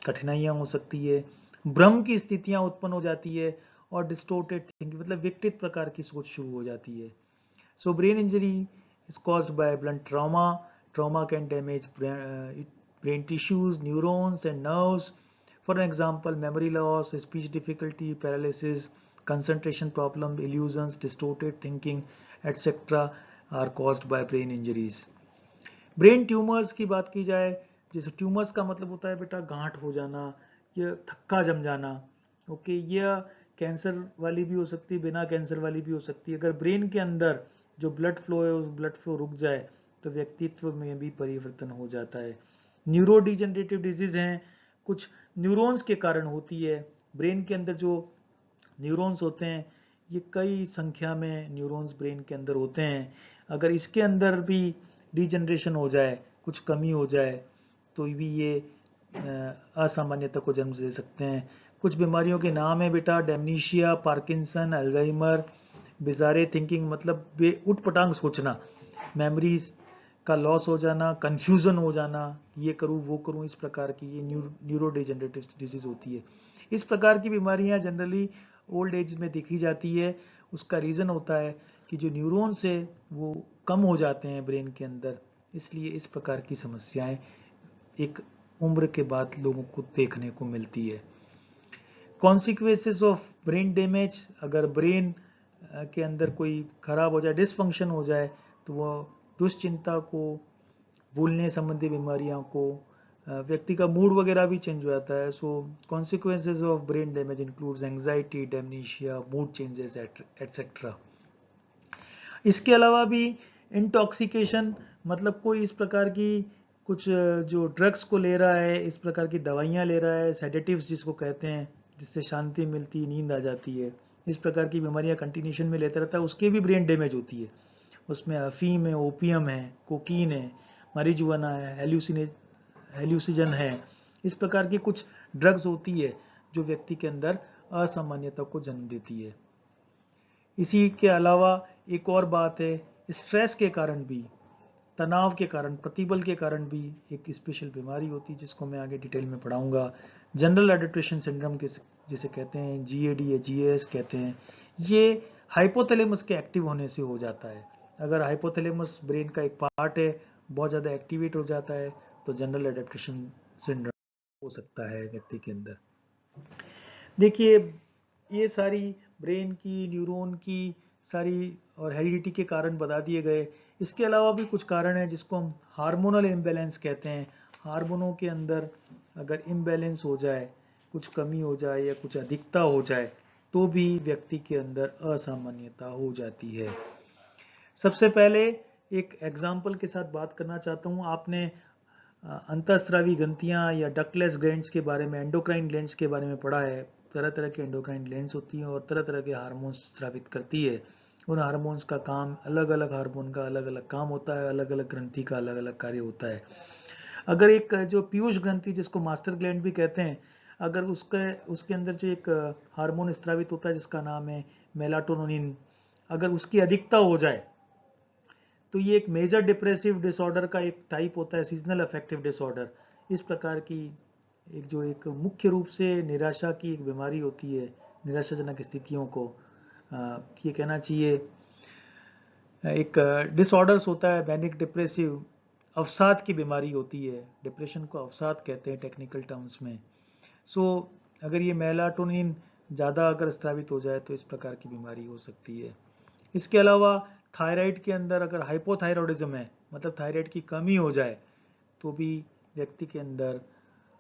कठिनाइयां हो सकती है, भ्रम की स्थितियां उत्पन्न हो जाती है और डिस्टोर्टेड थिंकिंग मतलब विकृत प्रकार की सोच शुरू हो जाती है. So brain injury is caused by blunt trauma. Trauma can damage brain tissues, neurons and nerves. For an example, memory loss, speech difficulty, paralysis, concentration problem, illusions, distorted thinking, etc. are caused by brain injuries. Brain tumours की बात की जाए, जैसे ट्यूमर्स का मतलब होता है बेटा गांठ हो जाना या थक्का जम जाना, ओके, या कैंसर वाली भी हो सकती है, बिना कैंसर वाली भी हो सकती है. अगर ब्रेन के अंदर जो ब्लड फ्लो है उस ब्लड फ्लो रुक जाए तो व्यक्तित्व में भी परिवर्तन हो जाता है. न्यूरो डिजेनरेटिव डिजीज हैं, कुछ न्यूरॉन्स के कारण होती है. ब्रेन के अंदर जो न्यूरॉन्स होते हैं, ये कई संख्या में न्यूरॉन्स ब्रेन के अंदर होते हैं. अगर इसके अंदर भी डिजनरेशन हो जाए, कुछ कमी हो जाए, तो भी ये असामान्यता को जन्म दे सकते हैं. कुछ बीमारियों के नाम है बेटा, डेमनीशिया, पार्किंसन, अल्जाइमर, बिजारे थिंकिंग मतलब उटपटांग सोचना, मेमोरीज का लॉस हो जाना, कंफ्यूजन हो जाना, ये करूं वो करूं, इस प्रकार की ये न्यूरो डिजेनरेटिव डिजीज होती है. इस प्रकार की बीमारियां जनरली ओल्ड एज में देखी जाती है. उसका रीजन होता है कि जो न्यूरॉन्स है वो कम हो जाते हैं ब्रेन के अंदर, इसलिए इस प्रकार की समस्याएं एक उम्र के बाद लोगों को देखने को मिलती है. कॉन्सिक्वेंसेस ऑफ ब्रेन डैमेज, अगर ब्रेन के अंदर कोई खराब हो जाए, डिसफंक्शन हो जाए, तो वो दुश्चिंता को, भूलने संबंधी बीमारियों को, व्यक्ति का मूड वगैरह भी चेंज हो जाता है. So consequences of brain damage includes anxiety, dementia, mood changes etcetera. इसके अलावा भी इंटॉक्सिकेशन मतलब कोई इस प्रकार की कुछ जो ड्रग्स को ले रहा है, इस प्रकार की दवाइयाँ ले रहा है, सेडेटिव्स जिसको कहते हैं, जिससे शांति मिलती, नींद आ जाती है, इस प्रकार की बीमारियाँ कंटिन्यूशन में लेता रहता है, उसके भी ब्रेन डैमेज होती है. उसमें अफीम है, ओपियम है, कोकीन है, marijuana है, हेल्यूसिजन है, इस प्रकार की कुछ ड्रग्स होती है जो व्यक्ति के अंदर असामान्यता को जन्म देती है. इसी के अलावा एक और बात है, स्ट्रेस के कारण भी, तनाव के कारण, प्रतिबल के कारण भी एक स्पेशल बीमारी होती है जिसको मैं आगे डिटेल में पढ़ाऊंगा. जनरल एडेप्टेशन सिंड्रोम जिसे कहते हैं, GAD या GAS कहते हैं, ये हाइपोथैलेमस के एक्टिव होने से हो जाता है. अगर हाइपोथैलेमस ब्रेन का एक पार्ट है, बहुत ज़्यादा एक्टिवेट हो जाता है, तो जनरल एडेप्टेशन सिंड्रोम हो सकता है व्यक्ति के अंदर. देखिए, ये सारी ब्रेन की, न्यूरॉन की सारी और हेरिडिटी के कारण बता दिए गए. इसके अलावा भी कुछ कारण है जिसको हम हार्मोनल इम्बैलेंस कहते हैं. हार्मोनों के अंदर अगर इम्बैलेंस हो जाए, कुछ कमी हो जाए या कुछ अधिकता हो जाए, तो भी व्यक्ति के अंदर असामान्यता हो जाती है. सबसे पहले एक एग्जाम्पल के साथ बात करना चाहता हूँ। आपने अंतःस्रावी ग्रंथियां या डक्टलेस ग्लैंड्स के बारे में, एंडोक्राइन ग्लैंड्स के बारे में पढ़ा है। तरह तरह के एंडोक्राइन ग्लैंड्स होती हैं और तरह तरह के हार्मोन्स स्रावित करती है। उन हार्मोन्स का काम, अलग अलग हार्मोन का अलग अलग काम होता है, अलग अलग ग्रंथि का अलग अलग कार्य होता है। अगर एक जो पीयूष ग्रंथि, जिसको मास्टर ग्लैंड भी कहते हैं, अगर उसके अंदर जो एक हार्मोन स्रावित होता है जिसका नाम है मेलाटोनिन, अगर उसकी अधिकता हो जाए तो ये एक मेजर डिप्रेसिव डिसऑर्डर का एक टाइप होता है, सीजनल अफेक्टिव डिसऑर्डर। इस प्रकार की एक मुख्य रूप से निराशा की एक बीमारी होती है, निराशाजनक स्थितियों को ये कहना चाहिए एक डिसऑर्डर्स होता है। मैनिक डिप्रेसिव अवसाद की बीमारी होती है, डिप्रेशन को अवसाद कहते हैं टेक्निकल टर्म्स में। अगर ये मेलाटोनिन ज़्यादा अगर स्रावित हो जाए तो इस प्रकार की बीमारी हो सकती है। इसके अलावा थायराइड के अंदर अगर हाइपोथायरॉयडिज्म है, मतलब थायराइड की कमी हो जाए, तो भी व्यक्ति के अंदर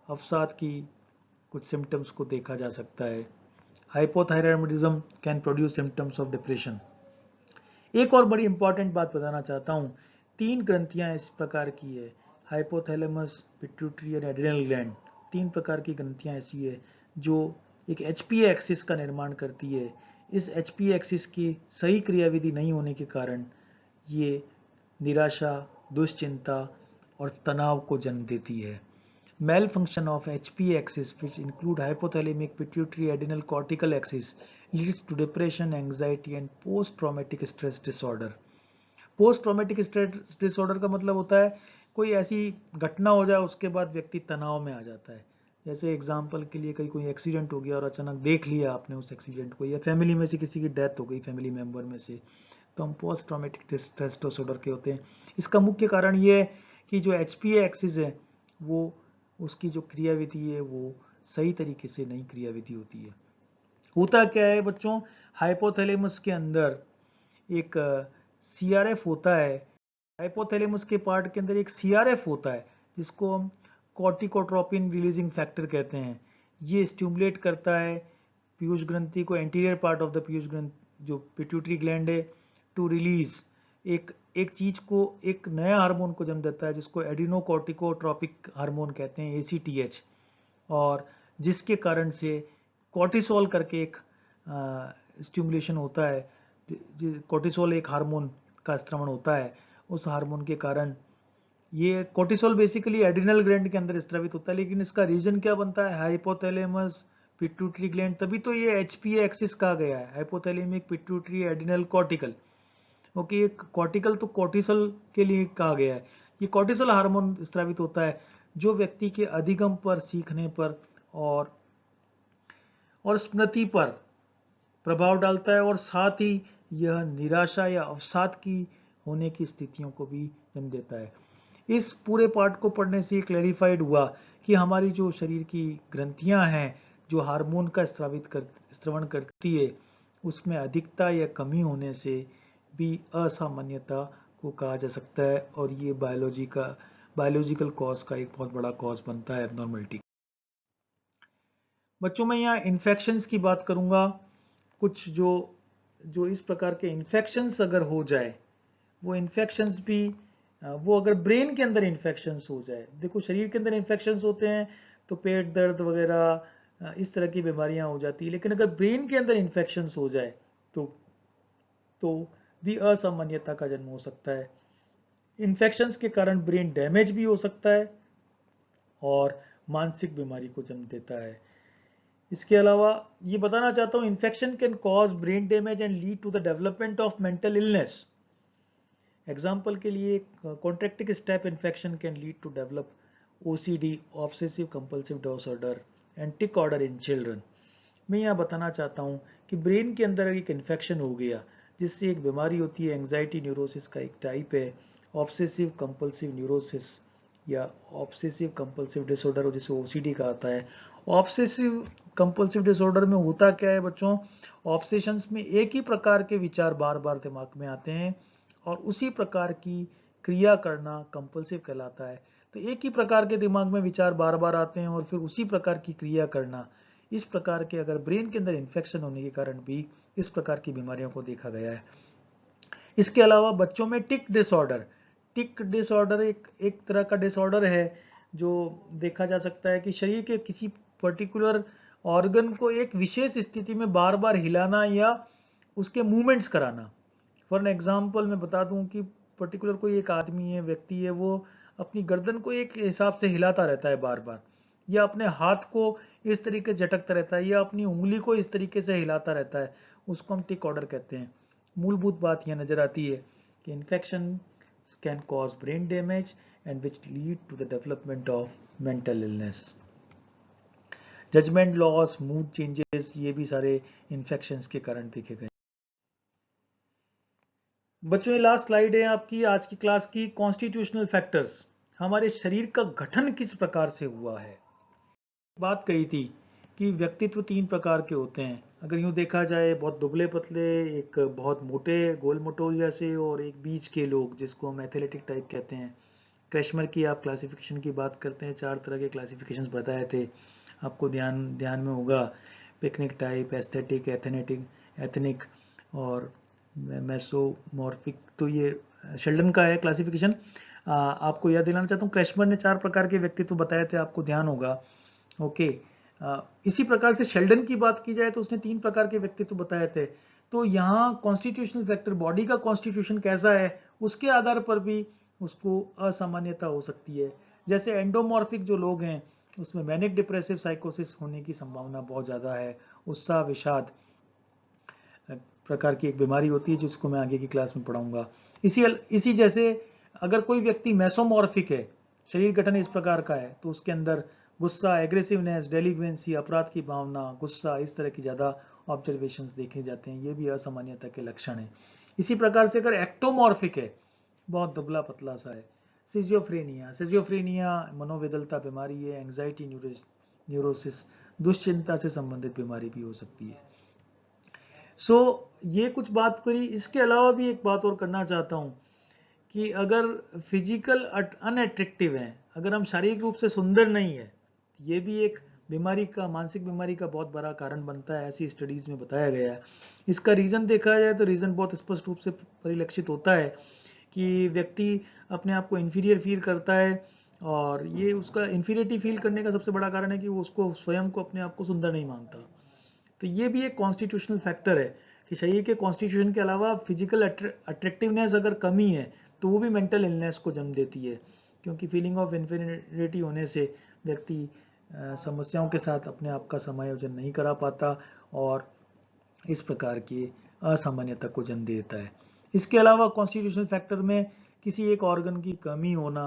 अवसाद की कुछ सिम्टम्स को देखा जा सकता है। Hypothyroidism can produce symptoms of depression. एक और बड़ी इंपॉर्टेंट बात बताना चाहता हूँ, 3 ग्रंथियां इस प्रकार की है, हाइपोथैलेमस, पिट्यूटरी और एड्रिनल ग्लैंड। 3 प्रकार की ग्रंथियां ऐसी है जो एक एचपीए एक्सिस का निर्माण करती है। इस एचपीए एक्सिस की सही क्रियाविधि नहीं होने के कारण ये निराशा, दुश्चिंता और तनाव को जन्म देती है। Malfunction of HPA axis, which include hypothalamic, pituitary, adrenal, cortical axis, leads to depression, anxiety and post-traumatic stress disorder. Post-traumatic stress disorder का मतलब होता है कोई ऐसी घटना हो जाए उसके बाद व्यक्ति तनाव में आ जाता है। जैसे एग्जाम्पल के लिए कोई एक्सीडेंट हो गया और अचानक देख लिया आपने उस एक्सीडेंट को, या फैमिली में से किसी की डेथ हो गई फैमिली मेंबर में से, तो हम पोस्ट ट्रॉमेटिक स्ट्रेस डिसऑर्डर के होते हैं। इसका मुख्य कारण ये है कि जो एचपीए एक्सिस है वो, उसकी जो क्रियाविधि है वो सही तरीके से नहीं क्रियाविधि होती है। होता क्या है बच्चों, हाइपोथैलेमस के अंदर एक सीआरएफ होता है। हाइपोथैलेमस के पार्ट के अंदर एक सीआरएफ होता है जिसको हम कॉर्टिकोट्रोपिन रिलीजिंग फैक्टर कहते हैं। ये स्टिमुलेट करता है पीयूष ग्रंथि को, anterior part of the Piyush ग्रंथि जो पिट्यूटरी ग्लैंड है, टू रिलीज एक चीज को, एक नया हार्मोन को जन्म देता है जिसको एडिनोकॉर्टिकोट्रोपिक हार्मोन कहते हैं, एसीटीएच, और जिसके कारण से कॉर्टिसोल करके एक स्टिमुलेशन होता है। कॉर्टिसोल एक हार्मोन का स्त्रवण होता है, उस हार्मोन के कारण ये कॉर्टिसोल बेसिकली एड्रिनल ग्लैंड के अंदर स्रावित होता है, लेकिन इसका रीजन क्या बनता है, हाइपोथैलेमस, पिट्यूटरी ग्लैंड। तभी तो ये एचपीए एक्सिस कहा गया है, hypothalamic, pituitary, adrenal, cortical. Okay, एक कॉर्टिकल तो कॉर्टिसोल के लिए कहा गया है। ये कॉर्टिसोल हार्मोन स्रावित होता है जो व्यक्ति के अधिगम पर, सीखने पर और स्मृति पर प्रभाव डालता है, और साथ ही यह निराशा या अवसाद की होने की स्थितियों को भी जन्म देता है। इस पूरे पार्ट को पढ़ने से क्लैरिफाइड हुआ कि हमारी जो शरीर की ग्रंथियां हैं जो हार्मोन का स्रवण करती है, उसमें अधिकता या कमी होने से भी असामान्यता को कहा जा सकता है, और ये बायोलॉजिकल कॉज का एक बहुत बड़ा कॉज बनता है एबनॉर्मलिटी। बच्चों, मैं यहाँ इन्फेक्शंस की बात करूंगा। कुछ जो इस प्रकार के इन्फेक्शंस अगर हो जाए, वो इन्फेक्शंस भी, वो अगर ब्रेन के अंदर इन्फेक्शंस हो जाए, देखो शरीर के अंदर इन्फेक्शंस होते हैं तो पेट दर्द वगैरह इस तरह की बीमारियां हो जाती है, लेकिन अगर ब्रेन के अंदर इन्फेक्शंस हो जाए तो भी असामान्यता का जन्म हो सकता है। इन्फेक्शंस के कारण ब्रेन डैमेज भी हो सकता है और मानसिक बीमारी को जन्म देता है। इसके अलावा ये बताना चाहता हूँ, infection can cause brain damage and lead to the development of mental illness. Example के लिए, कॉन्ट्रैक्टिक strep infection can lead to develop OCD, obsessive compulsive disorder and tic order in children. मैं यहाँ बताना चाहता हूँ कि ब्रेन के अंदर एक इन्फेक्शन हो गया जिससे एक बीमारी होती है, एंजाइटी न्यूरोसिस का एक टाइप है, ऑब्सेसिव कंपल्सिव न्यूरोसिस या ऑब्सेसिव कंपल्सिव डिसऑर्डर, जिसे ओसीडी कहा जाता है। ऑब्सेसिव कंपल्सिव डिसऑर्डर में होता क्या है बच्चों, ऑब्सेशंस में एक ही प्रकार के विचार बार बार दिमाग में आते हैं और उसी प्रकार की क्रिया करना कंपल्सिव कहलाता है। तो एक ही प्रकार के दिमाग में विचार बार बार आते हैं और फिर उसी प्रकार की क्रिया करना, इस प्रकार के अगर ब्रेन के अंदर इन्फेक्शन होने के कारण भी इस प्रकार की बीमारियों को देखा गया है। इसके अलावा बच्चों में टिक डिसऑर्डर एक तरह का डिसऑर्डर है जो देखा जा सकता है कि शरीर के किसी पर्टिकुलर ऑर्गन को एक विशेष स्थिति में बार बार हिलाना या उसके मूवमेंट्स कराना। फॉर एन एग्जाम्पल मैं बता दूं कि पर्टिकुलर कोई एक आदमी है, व्यक्ति है, वो अपनी गर्दन को एक हिसाब से हिलाता रहता है बार बार, या अपने हाथ को इस तरीके से झटकता रहता है, या अपनी उंगली को इस तरीके से हिलाता रहता है, उसको हम टिक ऑर्डर कहते हैं। मूलभूत बात यह नजर आती है कि infection can cause brain damage and which lead to the development of mental illness. Judgement loss, mood changes, ये भी सारे इन्फेक्शंस के कारण देखे गए। बच्चों ये लास्ट स्लाइड है आपकी आज की क्लास की। कॉन्स्टिट्यूशनल फैक्टर्स, हमारे शरीर का गठन किस प्रकार से हुआ है। बात कही थी कि व्यक्तित्व 3 प्रकार के होते हैं, अगर यूं देखा जाए, बहुत दुबले पतले, एक बहुत मोटे गोल मटोल जैसे, और एक बीच के लोग जिसको हम एथलेटिक टाइप कहते हैं। क्रेशमर की आप क्लासिफिकेशन की बात करते हैं, 4 तरह के क्लासिफिकेशंस बताए थे, आपको ध्यान में होगा, पिकनिक टाइप, एस्थेटिक, एथनिक और मेसोमॉर्फिक। तो ये शेल्डन का है क्लासिफिकेशन। आपको याद दिलाना चाहता हूँ, क्रेशमर ने 4 प्रकार के व्यक्तित्व बताए थे, आपको ध्यान होगा। ओके, इसी प्रकार से शेल्डन की बात की जाए तो उसने 3 प्रकार के व्यक्तित्व बताए थे। तो यहाँ कॉन्स्टिट्यूशनल फैक्टर, बॉडी का कॉन्स्टिट्यूशन कैसा है, उसके आधार पर भी उसको असामान्यता हो सकती है। जैसे एंडोमॉर्फिक जो लोग हैं उसमें मैनिक डिप्रेसिव साइकोसिस होने की संभावना बहुत ज़्यादा है। उत्साह विषाद प्रकार की एक बीमारी होती है जिसको मैं आगे की क्लास में पढ़ाऊंगा। इसी जैसे अगर कोई व्यक्ति मेसोमॉर्फिक है, शरीर गठन इस प्रकार का है, तो उसके अंदर गुस्सा, एग्रेसिवनेस, डेलिक्वेंसी, अपराध की भावना, गुस्सा, इस तरह की ज़्यादा ऑब्जर्वेशंस देखे जाते हैं। ये भी असामान्यता के लक्षण है। इसी प्रकार से अगर एक्टोमॉर्फिक है, बहुत दुबला पतला सा है, सिजियोफ्रेनिया मनोविदलता बीमारी है, एंजाइटी न्यूरोसिस दुश्चिंता से संबंधित बीमारी भी हो सकती है। ये कुछ बात करी। इसके अलावा भी एक बात और करना चाहता हूं कि अगर फिजिकल अनअट्रैक्टिव है, अगर हम शारीरिक रूप से सुंदर नहीं है, ये भी एक बीमारी का, मानसिक बीमारी का बहुत बड़ा कारण बनता है, ऐसी स्टडीज में बताया गया है। इसका रीजन देखा जाए तो रीजन बहुत स्पष्ट रूप से परिलक्षित होता है कि व्यक्ति अपने आप को इंफीरियर फील करता है, और ये उसका इंफीरियरिटी फील करने का सबसे बड़ा कारण है कि वो उसको स्वयं को, अपने आप को सुंदर नहीं मानता। तो ये भी एक कॉन्स्टिट्यूशनल फैक्टर है कि शरीर के कॉन्स्टिट्यूशन के अलावा फिजिकल अट्रैक्टिवनेस अगर कमी है तो वो भी मेंटल इलनेस को जन्म देती है, क्योंकि फीलिंग ऑफ इन्फीरियरिटी होने से व्यक्ति समस्याओं के साथ अपने आप का समायोजन नहीं करा पाता और इस प्रकार की असामान्यता को जन्म देता है। इसके अलावा कॉन्स्टिट्यूशनल फैक्टर में किसी एक ऑर्गन की कमी होना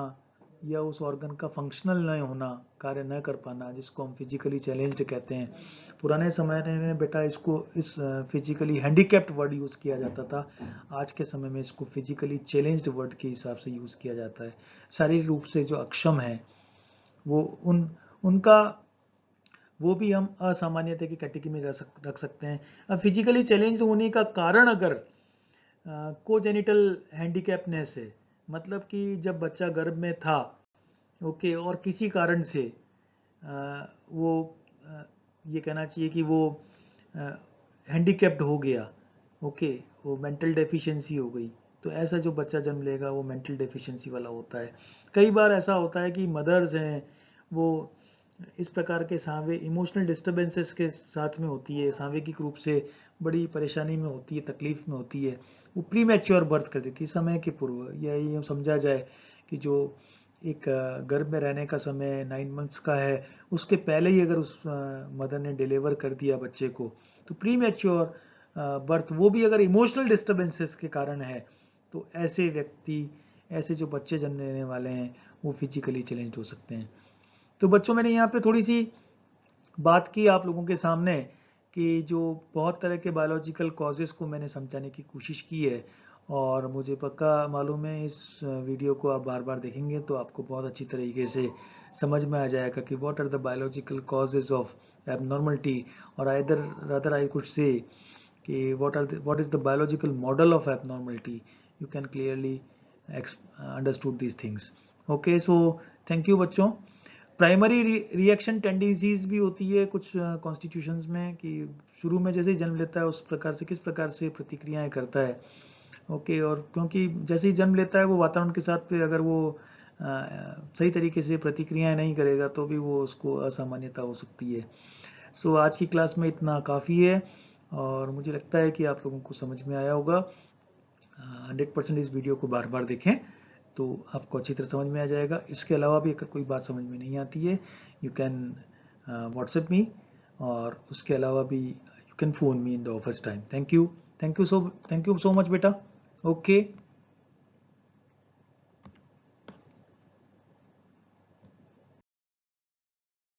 या उस ऑर्गन का फंक्शनल न होना, कार्य न कर पाना, जिसको हम फिजिकली चैलेंज्ड कहते हैं। पुराने समय में बेटा इसको इस फिजिकली हैंडीकैप्ड वर्ड यूज किया जाता था, आज के समय में इसको फिजिकली चैलेंज्ड वर्ड के हिसाब से यूज किया जाता है। शारीरिक रूप से जो अक्षम है वो उनका वो भी हम असामान्यता की कैटेगरी में रख सकते हैं। अब फिजिकली चैलेंज्ड होने का कारण अगर कोजेनिटल हैंडीकैपनेस है, मतलब कि जब बच्चा गर्भ में था, ओके, और किसी कारण से वो ये कहना चाहिए कि वो हैंडीकैप्ड हो गया, ओके, वो मेंटल डेफिशिएंसी हो गई, तो ऐसा जो बच्चा जन्म लेगा वो मेंटल डेफिशिएंसी वाला होता है। कई बार ऐसा होता है कि मदर्स हैं वो इस प्रकार के इमोशनल डिस्टर्बेंसेस के साथ में होती है, सांवेगिक रूप से बड़ी परेशानी में होती है, तकलीफ में होती है, वो प्री मैच्योर बर्थ कर देती है, समय के पूर्व। यही समझा जाए कि जो एक गर्भ में रहने का समय 9 मंथ्स का है, उसके पहले ही अगर उस मदर ने डिलीवर कर दिया बच्चे को, तो प्री मैच्योर बर्थ, वो भी अगर इमोशनल डिस्टर्बेंसेस के कारण है, तो ऐसे व्यक्ति, ऐसे जो बच्चे जन्म लेने वाले हैं वो फिजिकली चैलेंज्ड हो सकते हैं। तो बच्चों, मैंने यहाँ पे थोड़ी सी बात की आप लोगों के सामने कि जो बहुत तरह के बायोलॉजिकल कॉजेस को मैंने समझाने की कोशिश की है, और मुझे पक्का मालूम है इस वीडियो को आप बार बार देखेंगे तो आपको बहुत अच्छी तरीके से समझ में आ जाएगा कि what are the biological causes of abnormality, और रादर आई कुड से कि what is the biological model of abnormality. You can clearly understood these things. Okay, so thank you बच्चों। प्राइमरी रिएक्शन टेंडेंसीज भी होती है कुछ कॉन्स्टिट्यूशंस में कि शुरू में जैसे ही जन्म लेता है उस प्रकार से किस प्रकार से प्रतिक्रियाएं करता है, ओके, और क्योंकि जैसे ही जन्म लेता है वो वातावरण के साथ पे अगर वो सही तरीके से प्रतिक्रियाएं नहीं करेगा तो भी वो उसको असामान्यता हो सकती है। सो आज की क्लास में इतना काफ़ी है और मुझे लगता है कि आप लोगों को समझ में आया होगा। 100% इस वीडियो को बार बार देखें तो आपको अच्छी तरह समझ में आ जाएगा। इसके अलावा भी अगर कोई बात समझ में नहीं आती है, यू कैन व्हाट्सएप मी, और उसके अलावा भी you can phone me in the office time. Thank you so much बेटा। ओके।